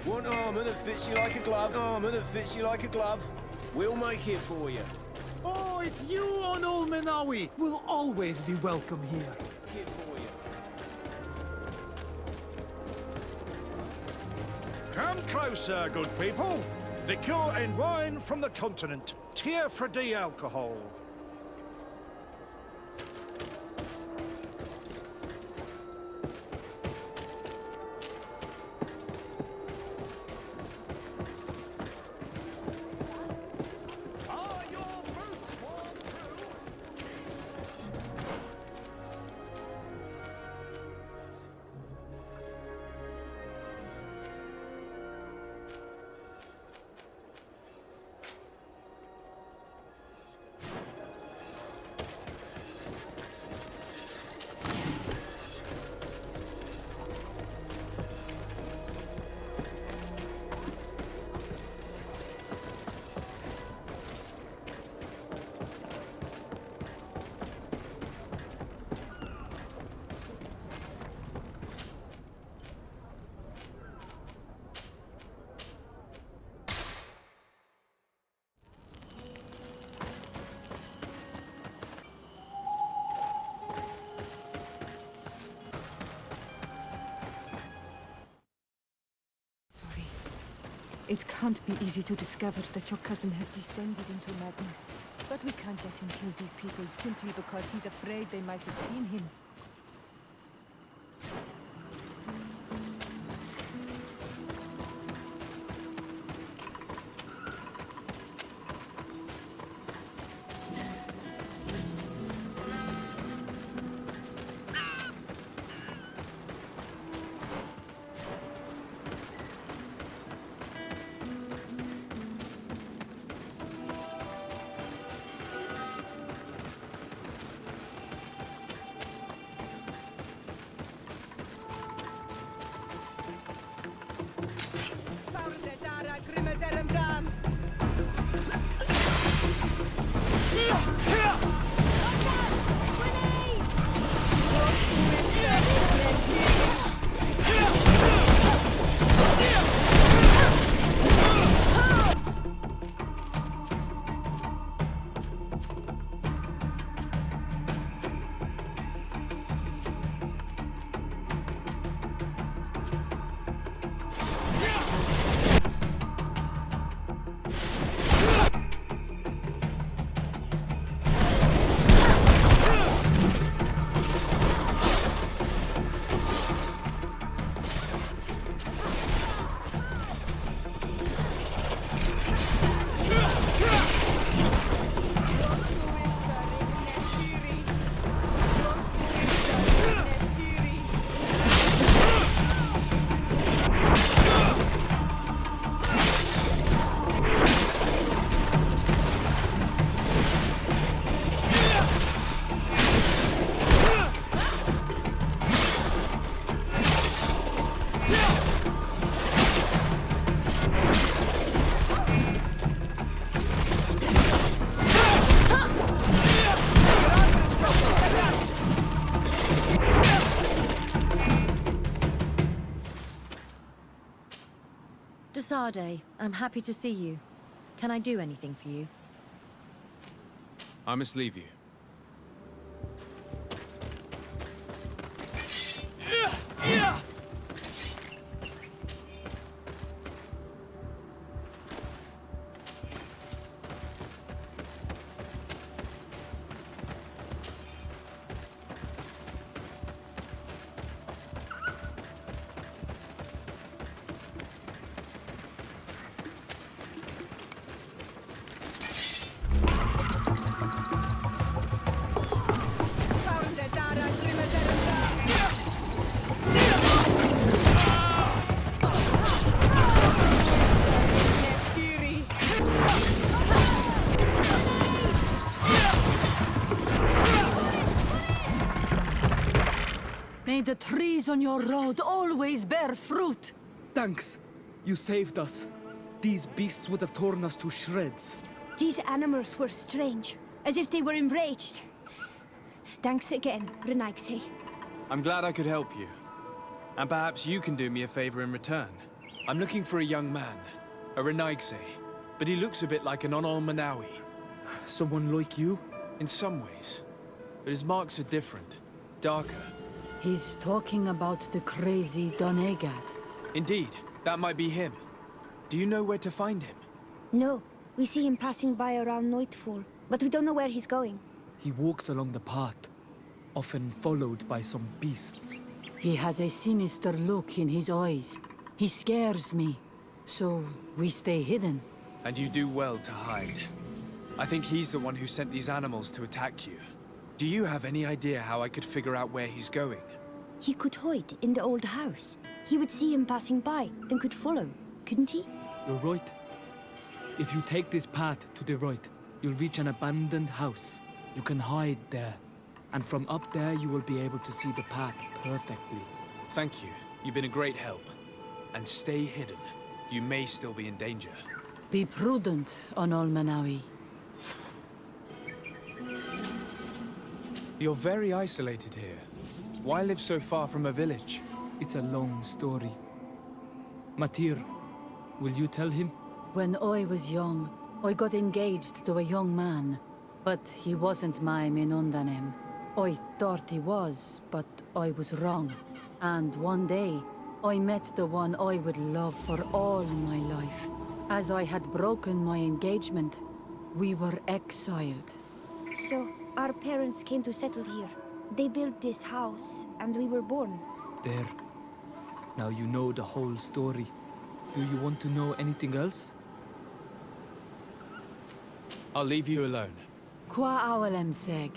Want armor that fits you like a glove? Armor that fits you like a glove. We'll make it for you. Oh, it's you on Ol Menawi. We'll always be welcome here. Make it for you. Come closer, good people. Liqueur and wine from the continent. Tir-Fradi alcohol. It can't be easy to discover that your cousin has descended into madness. But we can't let him kill these people simply because he's afraid they might have seen him. Sade, I'm happy to see you. Can I do anything for you? I must leave you. May the trees on your road always bear fruit! Thanks. You saved us. These beasts would have torn us to shreds. These animals were strange, as if they were enraged. Thanks again, Nadaig. I'm glad I could help you. And perhaps you can do me a favor in return. I'm looking for a young man, a Nadaig, but he looks a bit like an Manawi. Someone like you? In some ways, but his marks are different, darker. He's talking about the crazy Nadaig. Indeed, that might be him. Do you know where to find him? No, we see him passing by around nightfall, but we don't know where he's going. He walks along the path, often followed by some beasts. He has a sinister look in his eyes. He scares me, so we stay hidden. And you do well to hide. I think he's the one who sent these animals to attack you. Do you have any idea how I could figure out where he's going? He could hide in the old house. He would see him passing by and could follow, couldn't he? You're right. If you take this path to the right, you'll reach an abandoned house. You can hide there. And from up there, you will be able to see the path perfectly. Thank you. You've been a great help. And stay hidden. You may still be in danger. Be prudent, Manawi. You're very isolated here. Why live so far from a village? It's a long story. Matir, will you tell him? When I was young, I got engaged to a young man. But he wasn't my Minundanem. I thought he was, but I was wrong. And one day, I met the one I would love for all my life. As I had broken my engagement, we were exiled. So, our parents came to settle here. They built this house, and we were born. There. Now you know the whole story. Do you want to know anything else? I'll leave you alone. Qua awalem seg.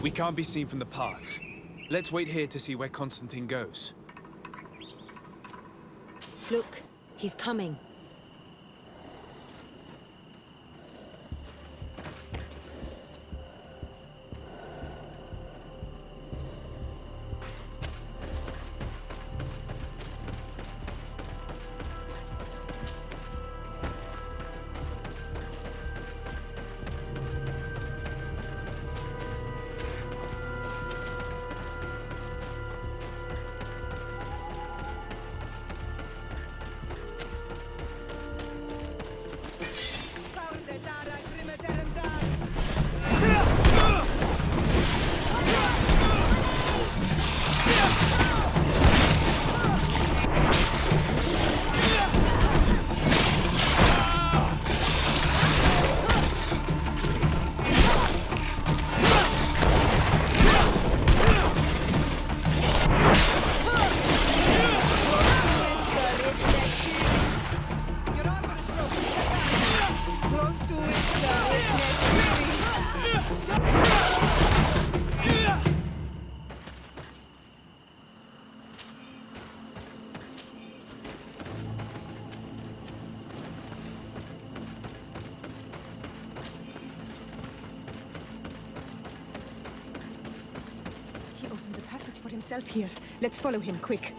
We can't be seen from the path. Let's wait here to see where Constantine goes. Look, he's coming. Himself here. Let's follow him, quick.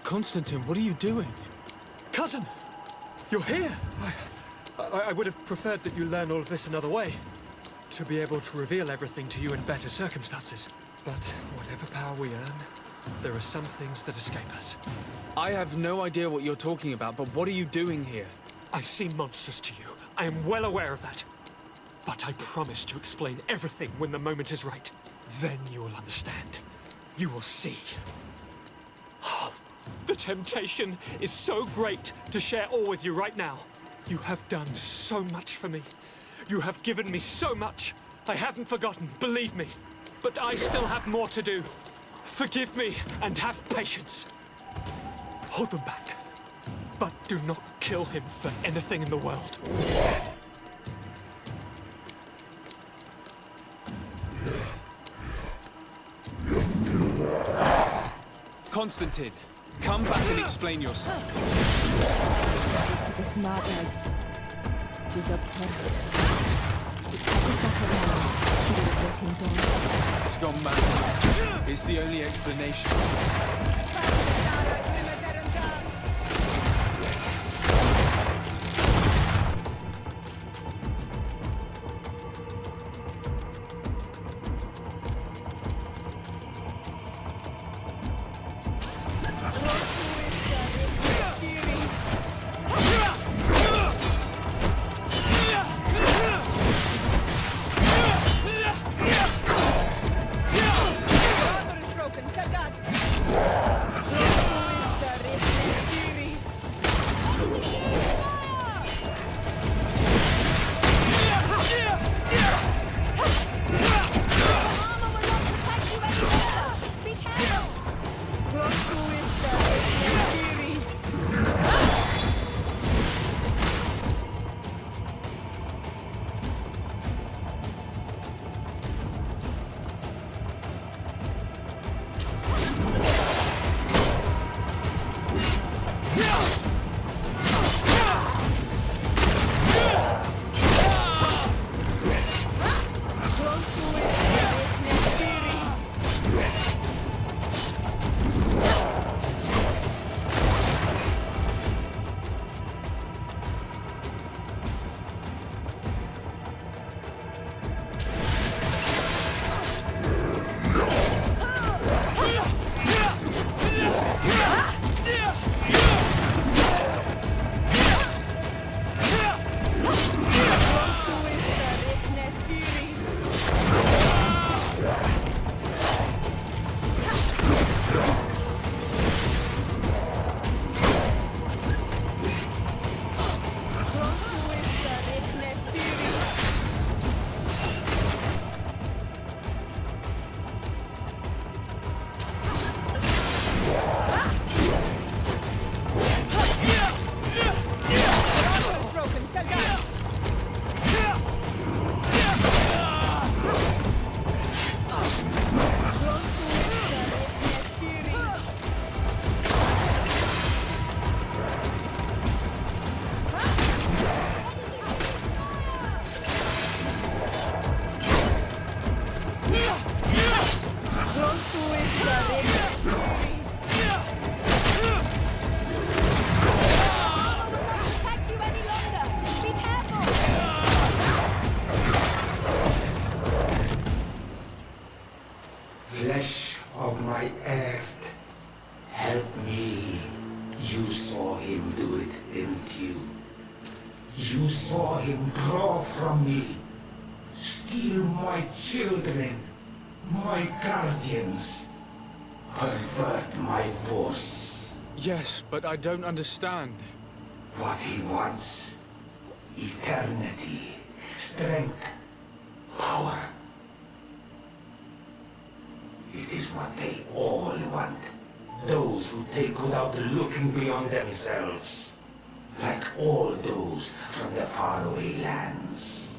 Constantine, what are you doing? Cousin! You're here! I would have preferred that you learn all of this another way. To be able to reveal everything to you in better circumstances. But whatever power we earn, there are some things that escape us. I have no idea what you're talking about, but what are you doing here? I seem monstrous to you. I am well aware of that. But I promise to explain everything when the moment is right. Then you will understand. You will see. Oh, the temptation is so great to share all with you right now. You have done so much for me. You have given me so much. I haven't forgotten, believe me. But I still have more to do. Forgive me and have patience. Hold them back. But do not kill him for anything in the world. Constantine, come back and explain yourself. This Nadaig is upkept. It's every Saturday she will let him down. He's gone mad. It's the only explanation. Flesh of my earth, help me. You saw him do it, didn't you? You saw him draw from me, steal my children, my guardians, pervert my force. Yes, but I don't understand. What he wants, eternity, strength, power. It is what they all want. Those who take without looking beyond themselves. Like all those from the faraway lands.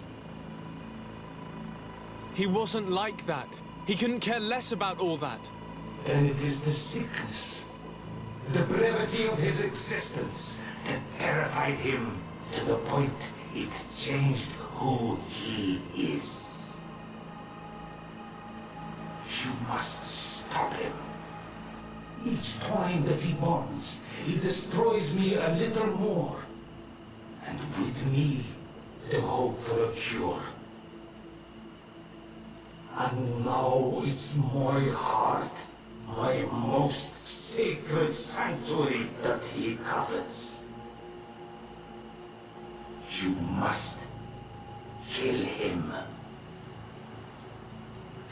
He wasn't like that. He couldn't care less about all that. Then it is the sickness, the brevity of his existence that terrified him to the point it changed who he is. You must stop him. each twine that he bonds, he destroys me a little more. And with me, the hope for a cure. And now it's my heart, my most sacred sanctuary that he covets. You must kill him.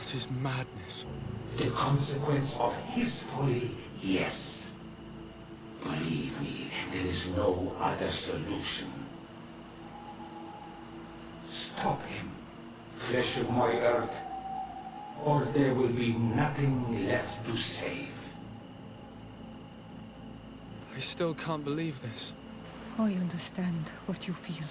It is madness. The consequence of his folly, yes. Believe me, there is no other solution. Stop him, flesh of my earth, or there will be nothing left to save. I still can't believe this. I understand what you feel.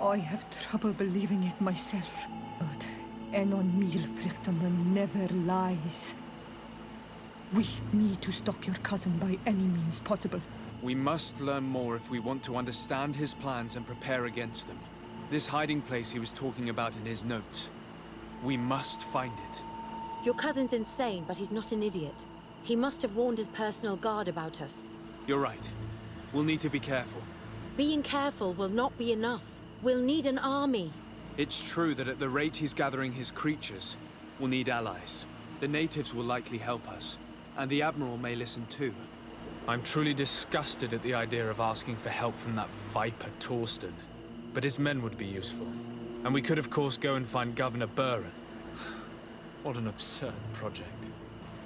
I have trouble believing it myself, but Enon Mil Frichterman never lies. We need to stop your cousin by any means possible. We must learn more if we want to understand his plans and prepare against them. This hiding place he was talking about in his notes. We must find it. Your cousin's insane, but he's not an idiot. He must have warned his personal guard about us. You're right. We'll need to be careful. Being careful will not be enough. We'll need an army. It's true that at the rate he's gathering his creatures, we'll need allies. The natives will likely help us, and the Admiral may listen too. I'm truly disgusted at the idea of asking for help from that viper Torsten. But his men would be useful. And we could of course go and find Governor Buren. What an absurd project.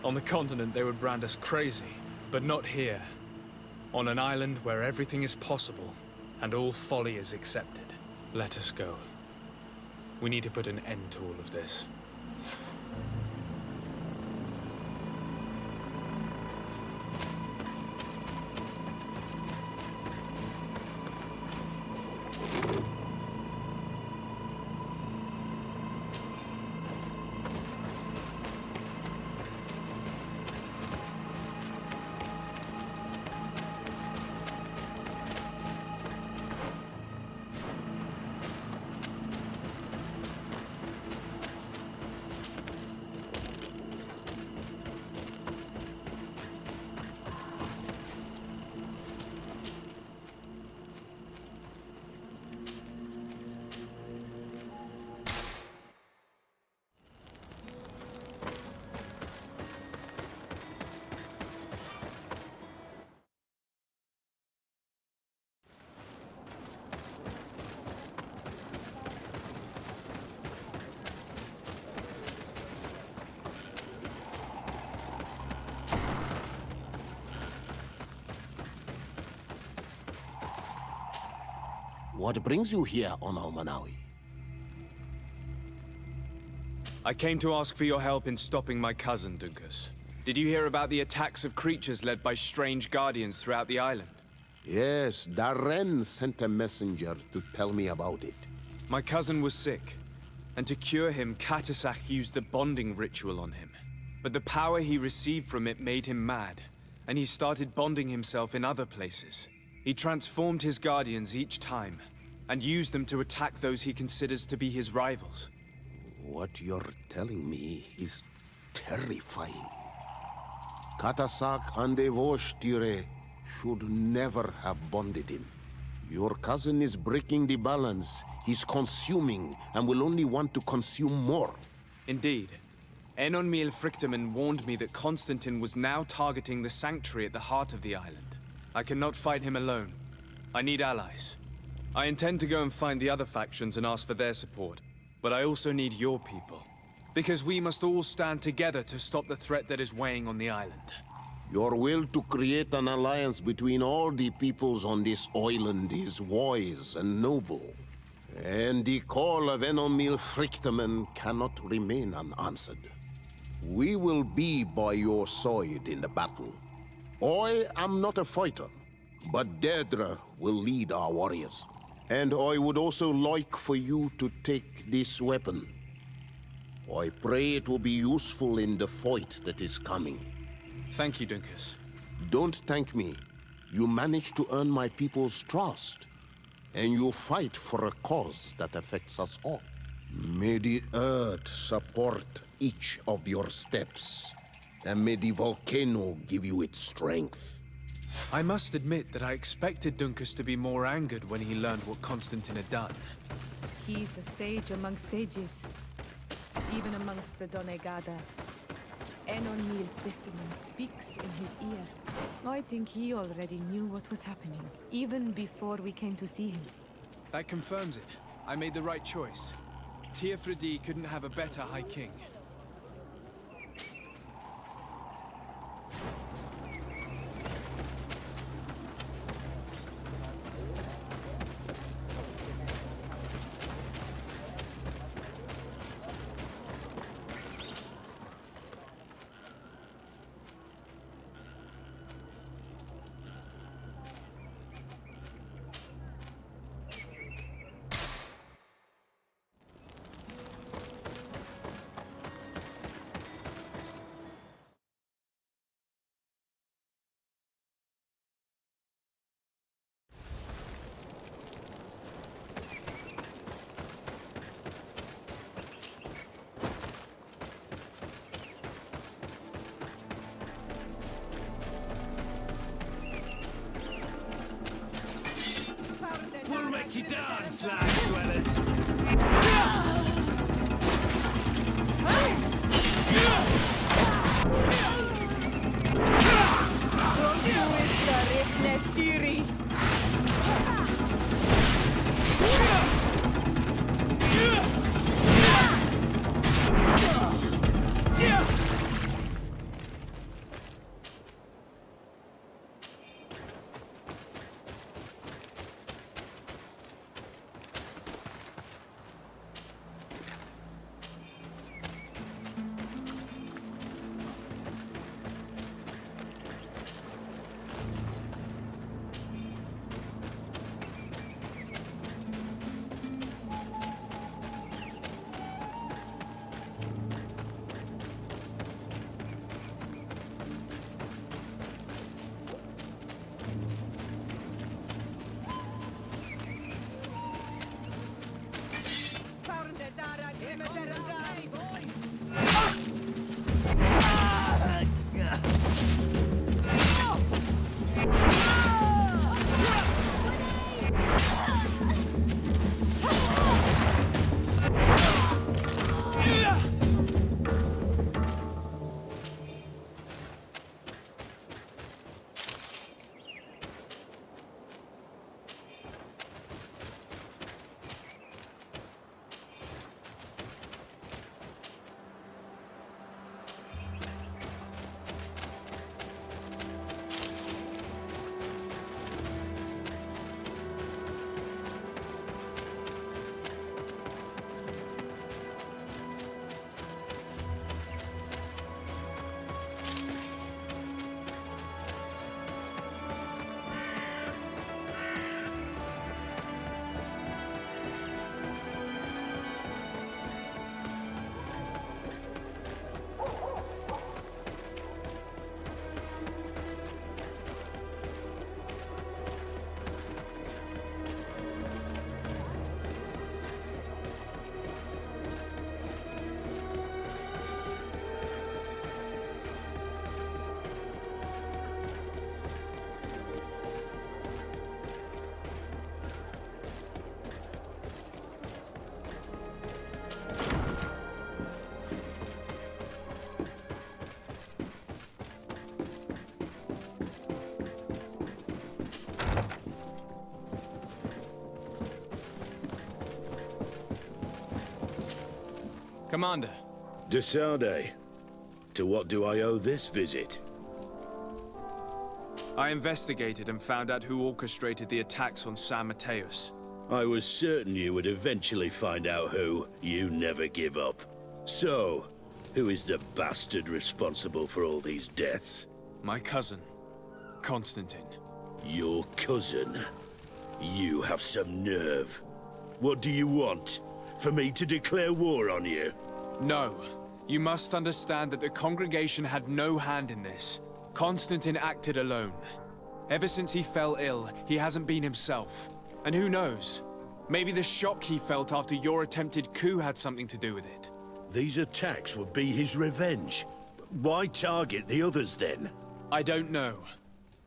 On the continent they would brand us crazy, but not here. On an island where everything is possible, and all folly is accepted. Let us go. We need to put an end to all of this. What brings you here on Almanawi? I came to ask for your help in stopping my cousin, Dunkus. Did you hear about the attacks of creatures led by strange guardians throughout the island? Yes, Darren sent a messenger to tell me about it. My cousin was sick, and to cure him, Katasak used the bonding ritual on him. But the power he received from it made him mad, and he started bonding himself in other places. He transformed his guardians each time, and used them to attack those he considers to be his rivals. What you're telling me is terrifying. Katasak and Tire should never have bonded him. Your cousin is breaking the balance. He's consuming, and will only want to consume more. Indeed. Enonmil Frichterman warned me that Constantine was now targeting the sanctuary at the heart of the island. I cannot fight him alone. I need allies. I intend to go and find the other factions and ask for their support. But I also need your people. Because we must all stand together to stop the threat that is weighing on the island. Your will to create an alliance between all the peoples on this island is wise and noble. And the call of Enonmil Frichterman cannot remain unanswered. We will be by your side in the battle. I am not a fighter, but Deirdre will lead our warriors. And I would also like for you to take this weapon. I pray it will be useful in the fight that is coming. Thank you, Dunkus. Don't thank me. You managed to earn my people's trust. And you fight for a cause that affects us all. May the earth support each of your steps. and may the volcano give you its strength. I must admit that I expected Dunkus to be more angered when he learned what Constantine had done. He's a sage among sages, even amongst the Donegada. Enon Frichterman speaks in his ear. I think he already knew what was happening, even before we came to see him. That confirms it. I made the right choice. Tir-Fradi couldn't have a better High King. We'll make you dance, land dwellers. Commander. Desade, to what do I owe this visit? I investigated and found out who orchestrated the attacks on San Mateus. I was certain you would eventually find out who. You never give up. So, who is the bastard responsible for all these deaths? My cousin, Constantine. Your cousin? You have some nerve. What do you want? For me to declare war on you? No. You must understand that the congregation had no hand in this. Constantine acted alone. Ever since he fell ill, he hasn't been himself. And who knows? Maybe the shock he felt after your attempted coup had something to do with it. These attacks would be his revenge. Why target the others then? I don't know.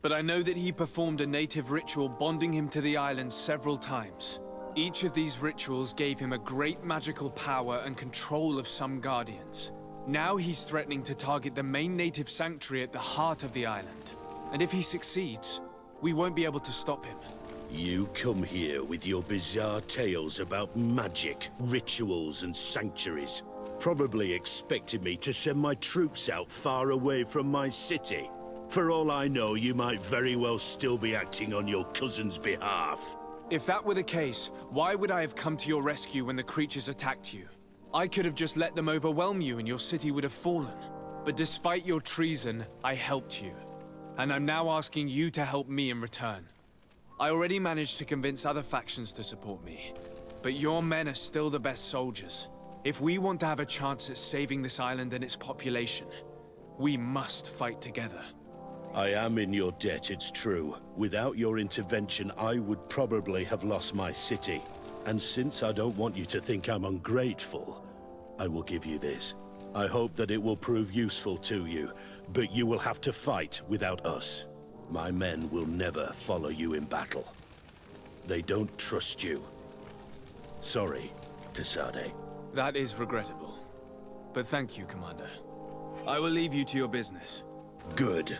But I know that he performed a native ritual bonding him to the island several times. Each of these rituals gave him a great magical power and control of some guardians. Now he's threatening to target the main native sanctuary at the heart of the island. And if he succeeds, we won't be able to stop him. You come here with your bizarre tales about magic, rituals and sanctuaries. Probably expected me to send my troops out far away from my city. For all I know, you might very well still be acting on your cousin's behalf. If that were the case, why would I have come to your rescue when the creatures attacked you? I could have just let them overwhelm you and your city would have fallen. But despite your treason, I helped you. And I'm now asking you to help me in return. I already managed to convince other factions to support me. But your men are still the best soldiers. If we want to have a chance at saving this island and its population, we must fight together. I am in your debt, it's true. Without your intervention, I would probably have lost my city. And since I don't want you to think I'm ungrateful, I will give you this. I hope that it will prove useful to you, but you will have to fight without us. My men will never follow you in battle. They don't trust you. Sorry, Tessade. That is regrettable. But thank you, Commander. I will leave you to your business. Good.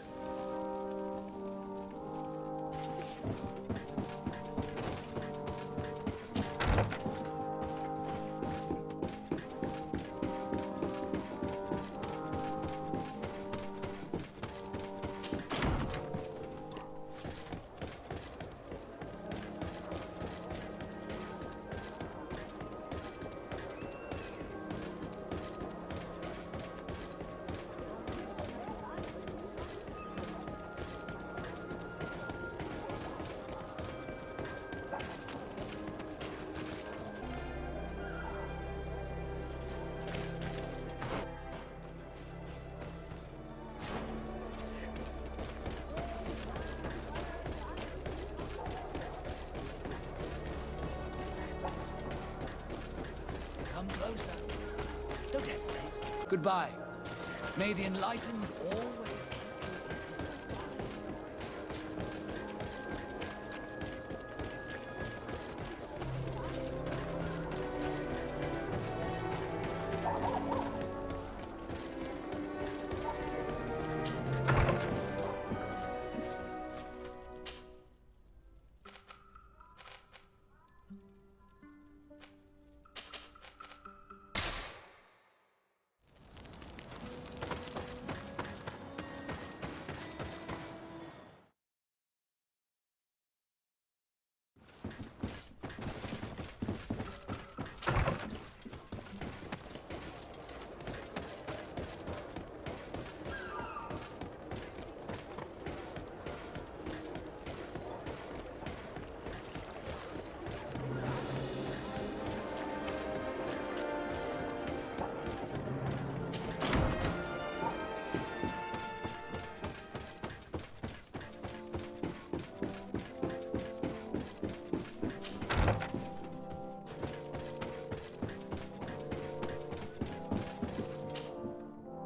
Closer. Don't hesitate. Goodbye. May the enlightened always keep you in his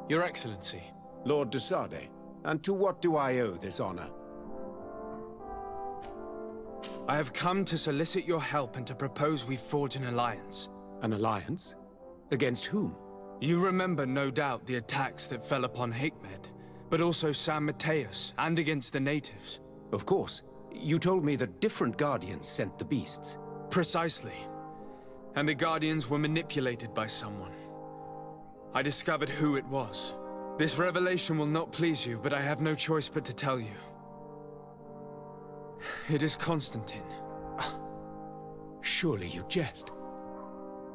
Your Excellency. Lord Tessade, and to what do I owe this honor? I have come to solicit your help and to propose we forge an alliance. An alliance? Against whom? You remember, no doubt, the attacks that fell upon Hikmed, but also San Mateus, and against the natives. Of course. You told me that different guardians sent the beasts. Precisely. And the guardians were manipulated by someone. I discovered who it was. This revelation will not please you, but I have no choice but to tell you. It is Constantine. Surely you jest.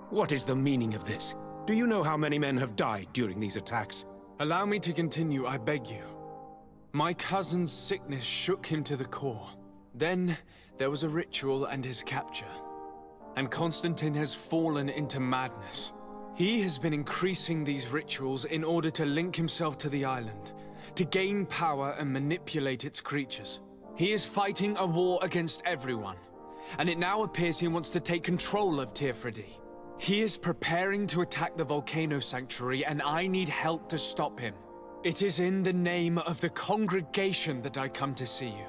What is the meaning of this? Do you know how many men have died during these attacks? Allow me to continue, I beg you. My cousin's sickness shook him to the core. Then there was a ritual and his capture. And Constantine has fallen into madness. He has been increasing these rituals in order to link himself to the island, to gain power and manipulate its creatures. He is fighting a war against everyone, and it now appears he wants to take control of Tir-Fradi. He is preparing to attack the volcano sanctuary, and I need help to stop him. It is in the name of the congregation that I come to see you.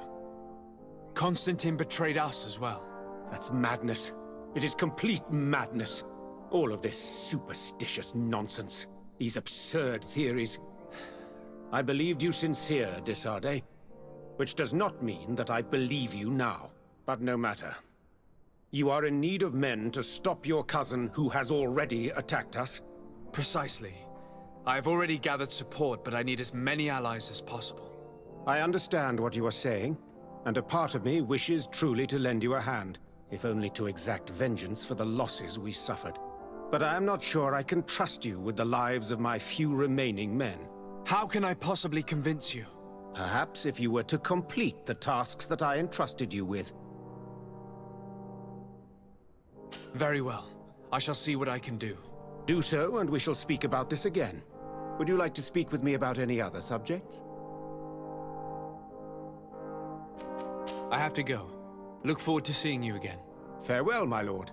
Constantine betrayed us as well. That's madness. It is complete madness. All of this superstitious nonsense. These absurd theories. I believed you sincere, Desade. Which does not mean that I believe you now. But no matter. You are in need of men to stop your cousin who has already attacked us? Precisely. I have already gathered support, but I need as many allies as possible. I understand what you are saying, and a part of me wishes truly to lend you a hand, if only to exact vengeance for the losses we suffered. But I am not sure I can trust you with the lives of my few remaining men. How can I possibly convince you? Perhaps if you were to complete the tasks that I entrusted you with. Very well. I shall see what I can do. Do so, and we shall speak about this again. Would you like to speak with me about any other subjects? I have to go. Look forward to seeing you again. Farewell, my lord.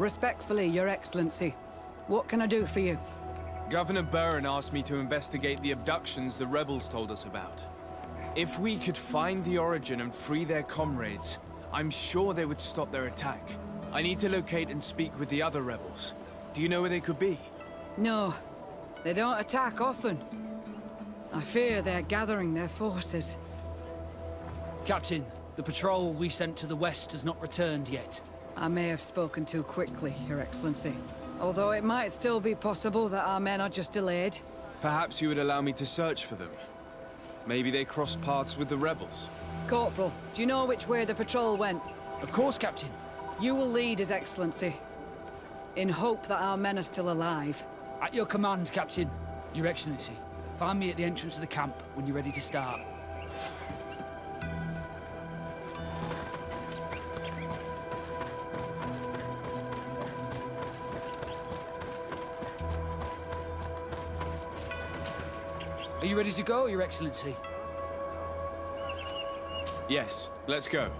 Respectfully, Your Excellency. What can I do for you? Governor Burren asked me to investigate the abductions the rebels told us about. If we could find the origin and free their comrades, I'm sure they would stop their attack. I need to locate and speak with the other rebels. Do you know where they could be? No. They don't attack often. I fear they're gathering their forces. Captain, the patrol we sent to the west has not returned yet. I may have spoken too quickly, Your Excellency. Although it might still be possible that our men are just delayed. Perhaps you would allow me to search for them. Maybe they crossed paths with the rebels. Corporal, do you know which way the patrol went? Of course, Captain. You will lead, His Excellency. In hope that our men are still alive. At your command, Captain. Your Excellency. Find me at the entrance of the camp when you're ready to start. Are you ready to go, Your Excellency? Yes, let's go.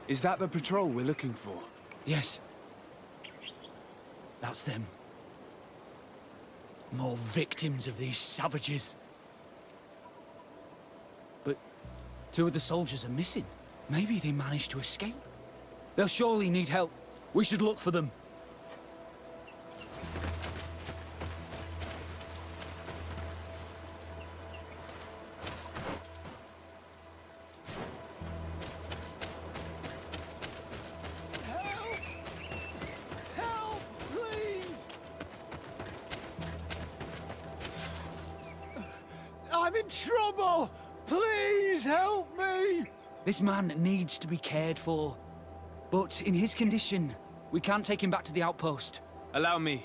Is that the patrol we're looking for? Yes. That's them. More victims of these savages. But 2 of the soldiers are missing. Maybe they managed to escape. They'll surely need help. We should look for them. I'm in trouble! Please help me! This man needs to be cared for. But in his condition, we can't take him back to the outpost. Allow me.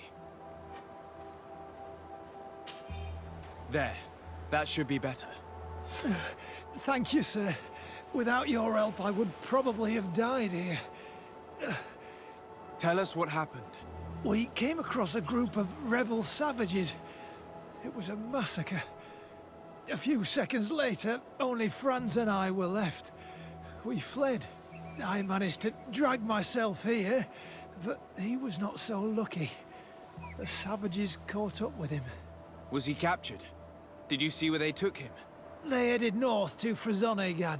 There. That should be better. Thank you, sir. Without your help, I would probably have died here. Tell us what happened. We came across a group of rebel savages. It was a massacre. A few seconds later, only Franz and I were left. We fled. I managed to drag myself here, but he was not so lucky. The savages caught up with him. Was he captured? Did you see where they took him? They headed north to Frzonegan,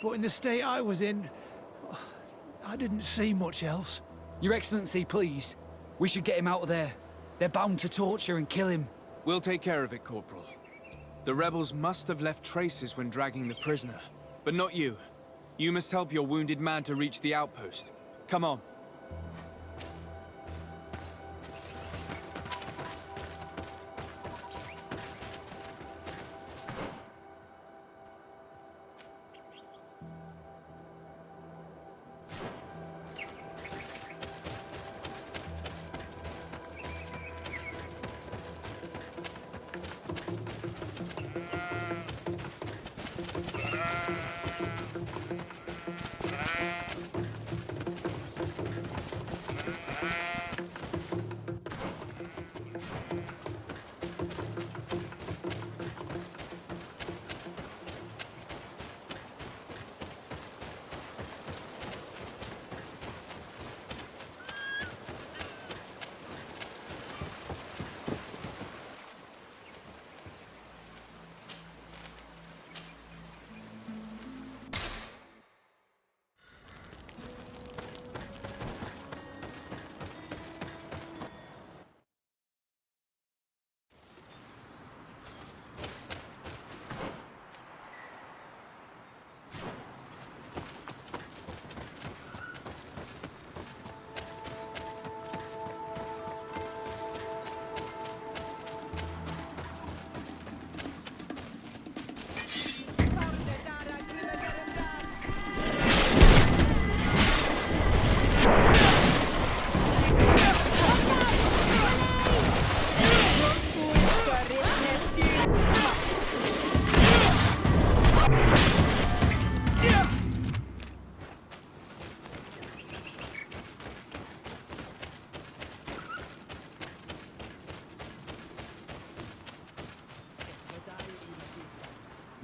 but in the state I was in, I didn't see much else. Your Excellency, please. We should get him out of there. They're bound to torture and kill him. We'll take care of it, Corporal. The rebels must have left traces when dragging the prisoner. But not you. You must help your wounded man to reach the outpost. Come on.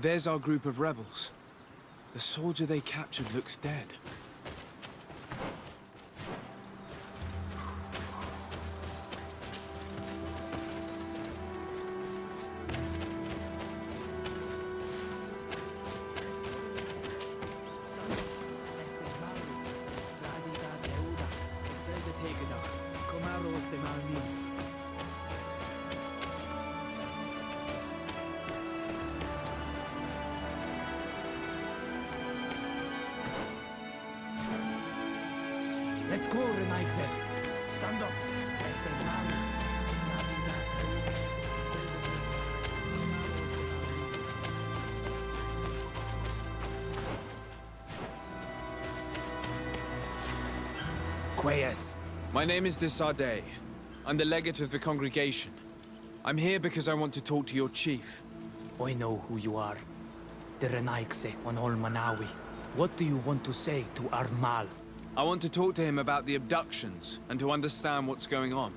There's our group of rebels. The soldier they captured looks dead. Let's go, Nadaig. Stand up. Quayas. My name is Nadaig. I'm the legate of the congregation. I'm here because I want to talk to your chief. I know who you are. The Nadaig on all Manawi. What do you want to say to Armal? I want to talk to him about the abductions and to understand what's going on.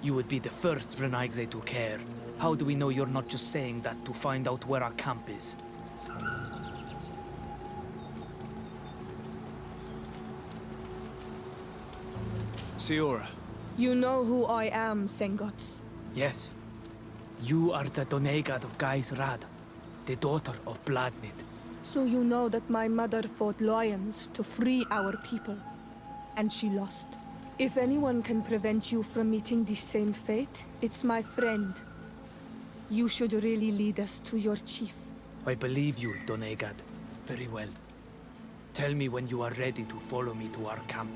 You would be the first Nadaig to care. How do we know you're not just saying that to find out where our camp is? Siora. You know who I am, Sengots. Yes. You are the Nadaig of Gai's Rad, the daughter of Bloodnid. So you know that my mother fought lions to free our people, and she lost. If anyone can prevent you from meeting the same fate, it's my friend. You should really lead us to your chief. I believe you, Nadaig. Very well. Tell me when you are ready to follow me to our camp.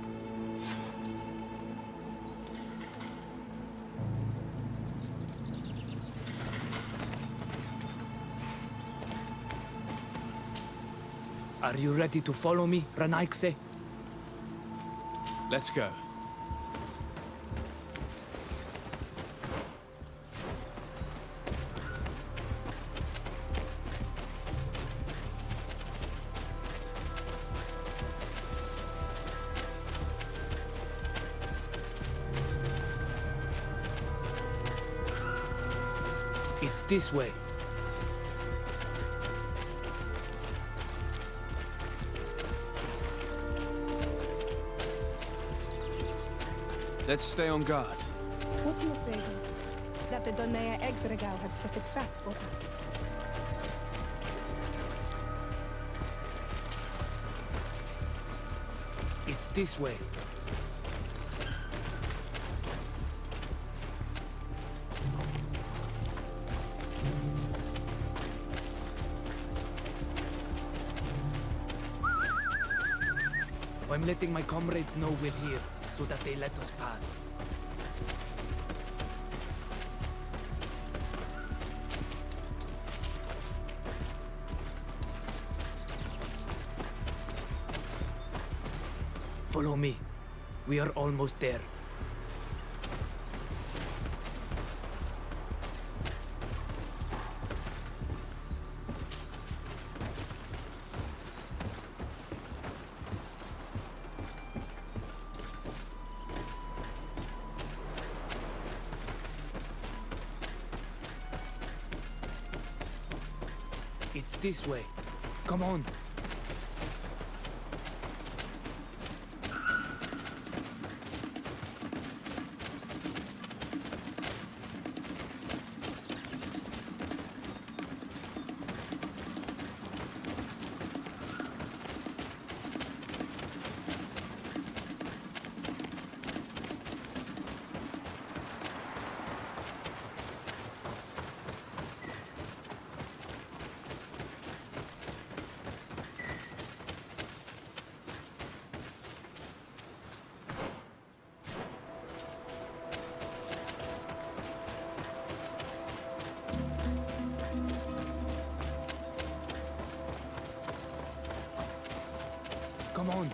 Are you ready to follow me, Ranaikse? Let's go. It's this way. Let's stay on guard. What are you afraid of? That the Donea Exregao have set a trap for us. It's this way. I'm letting my comrades know we're here, so that they let us pass. Follow me. We are almost there. It's this way. Come on. Come on.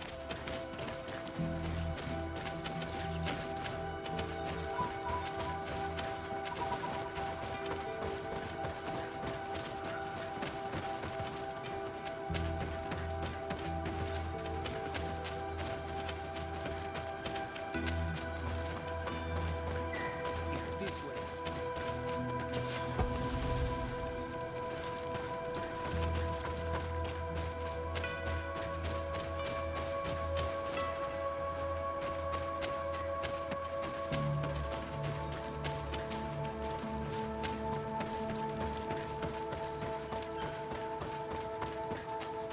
It's this way.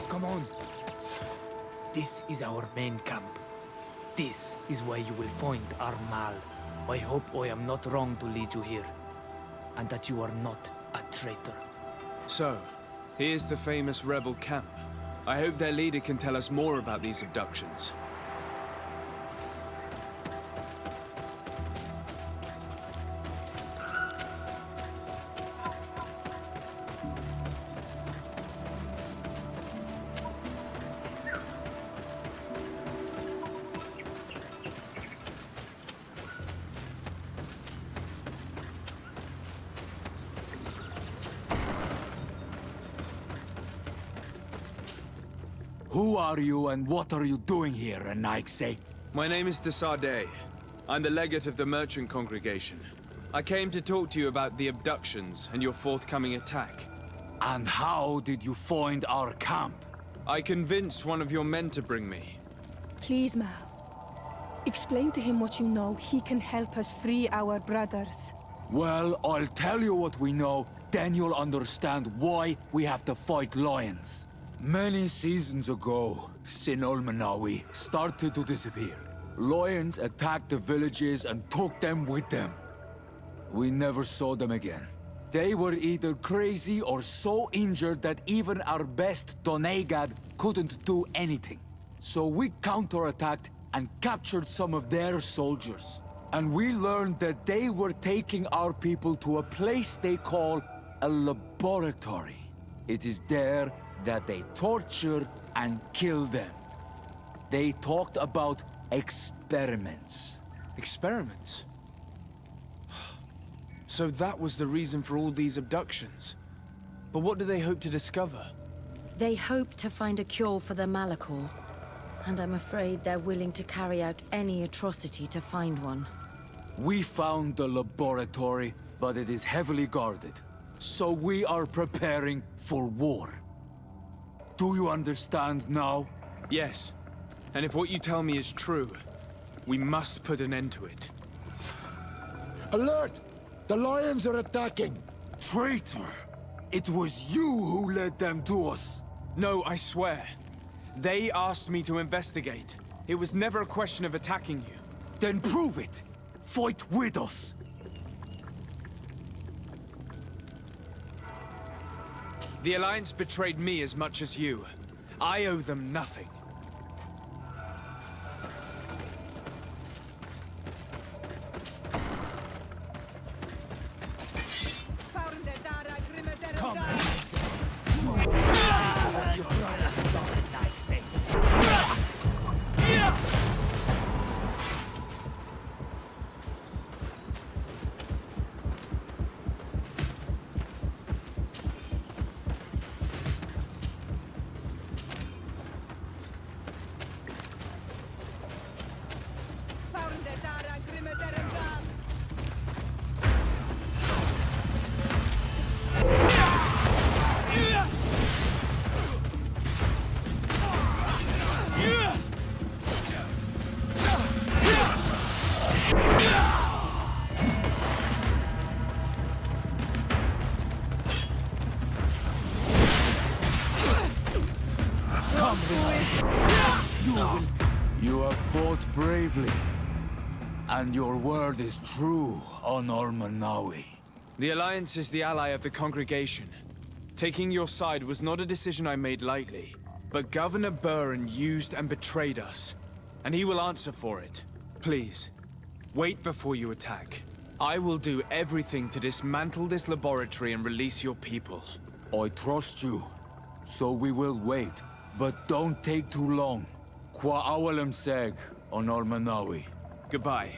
Come on. This is our main camp. This is where you will find our Mal. I hope I am not wrong to lead you here, and that you are not a traitor. So, here's the famous rebel camp. I hope their leader can tell us more about these abductions. Who are you and what are you doing here, Ranaikse? My name is Tsadei. I'm the legate of the merchant congregation. I came to talk to you about the abductions and your forthcoming attack. And how did you find our camp? I convinced one of your men to bring me. Please, Mal. Explain to him what you know. He can help us free our brothers. Well, I'll tell you what we know, then you'll understand why we have to fight lions. Many seasons ago, Sin Ulmanawi started to disappear. Lions attacked the villages and took them with them. We never saw them again. They were either crazy or so injured that even our best Nadaig couldn't do anything. So we counterattacked and captured some of their soldiers. And we learned that they were taking our people to a place they call a laboratory. It is there that they torture and kill them. They talked about experiments. Experiments? So that was the reason for all these abductions. But what do they hope to discover? They hope to find a cure for the Malachor. And I'm afraid they're willing to carry out any atrocity to find one. We found the laboratory, but it is heavily guarded. So we are preparing for war. Do you understand now? Yes. And if what you tell me is true, we must put an end to it. Alert! The lions are attacking! Traitor! It was you who led them to us! No, I swear. They asked me to investigate. It was never a question of attacking you. Then prove it! Fight with us! The Alliance betrayed me as much as you. I owe them nothing. You have fought bravely, and your word is true on Ulmanawi. The Alliance is the ally of the congregation. Taking your side was not a decision I made lightly, but Governor Burren used and betrayed us, and he will answer for it. Please, wait before you attack. I will do everything to dismantle this laboratory and release your people. I trust you, so we will wait, but don't take too long. Qua awalem seg on Ulmanawi. Goodbye.